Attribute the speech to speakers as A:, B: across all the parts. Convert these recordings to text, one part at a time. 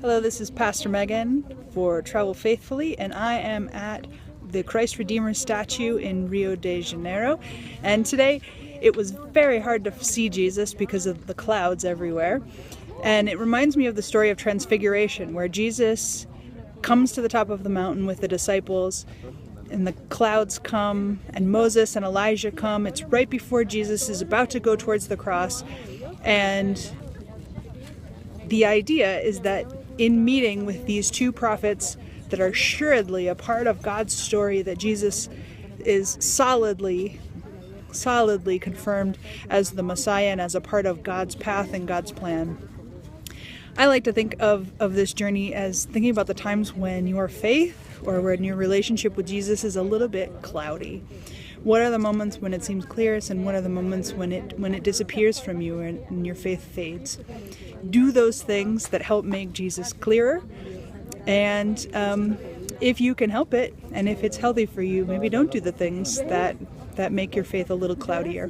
A: Hello, this is Pastor Megan for Travel Faithfully, and I am at the Christ Redeemer statue in Rio de Janeiro. And today it was very hard to see Jesus because of the clouds everywhere. And it reminds me of the story of Transfiguration, where Jesus comes to the top of the mountain with the disciples, and the clouds come, and Moses and Elijah come. It's right before Jesus is about to go towards the cross, and the idea is that in meeting with these two prophets that are assuredly a part of God's story, that Jesus is solidly confirmed as the Messiah and as a part of God's path and God's plan. I like to think of this journey as thinking about the times when your faith or when your relationship with Jesus is a little bit cloudy. What are the moments when it seems clearest, and what are the moments when it disappears from you and your faith fades? Do those things that help make Jesus clearer, and if you can help it, and if it's healthy for you, maybe don't do the things that make your faith a little cloudier.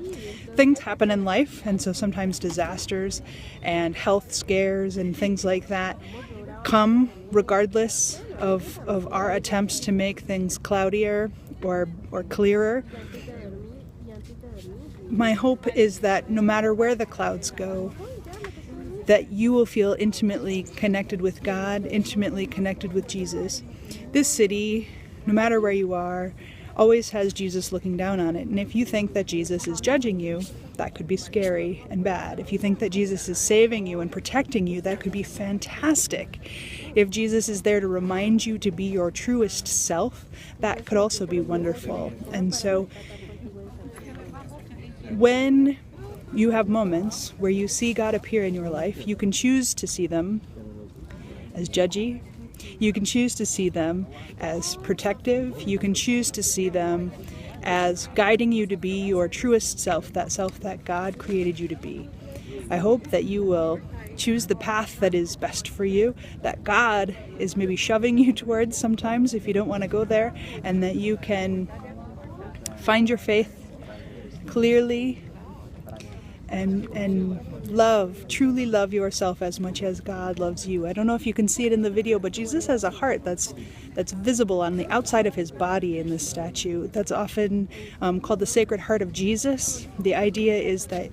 A: Things happen in life, and so sometimes disasters and health scares and things like that come regardless of our attempts to make things cloudier or clearer. My hope is that no matter where the clouds go, that you will feel intimately connected with God, intimately connected with Jesus. This city, no matter where you are, always has Jesus looking down on it. And if you think that Jesus is judging you, that could be scary and bad. If you think that Jesus is saving you and protecting you, that could be fantastic. If Jesus is there to remind you to be your truest self, that could also be wonderful. And so when you have moments where you see God appear in your life, you can choose to see them as judgy. You can choose to see them as protective. You can choose to see them as guiding you to be your truest self that God created you to be. I hope that you will choose the path that is best for you, that God is maybe shoving you towards sometimes if you don't want to go there, and that you can find your faith clearly and truly love yourself as much as God loves you. I don't know if you can see it in the video, but Jesus has a heart that's visible on the outside of his body in this statue. That's often called the Sacred Heart of Jesus. The idea is that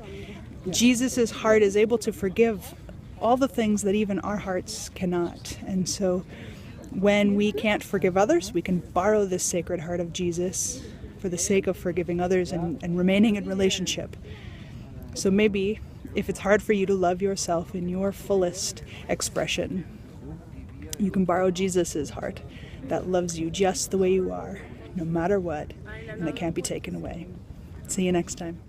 A: Jesus's heart is able to forgive all the things that even our hearts cannot. And so when we can't forgive others, we can borrow this Sacred Heart of Jesus for the sake of forgiving others and remaining in relationship. So maybe if it's hard for you to love yourself in your fullest expression, you can borrow Jesus's heart that loves you just the way you are, no matter what, and it can't be taken away. See you next time.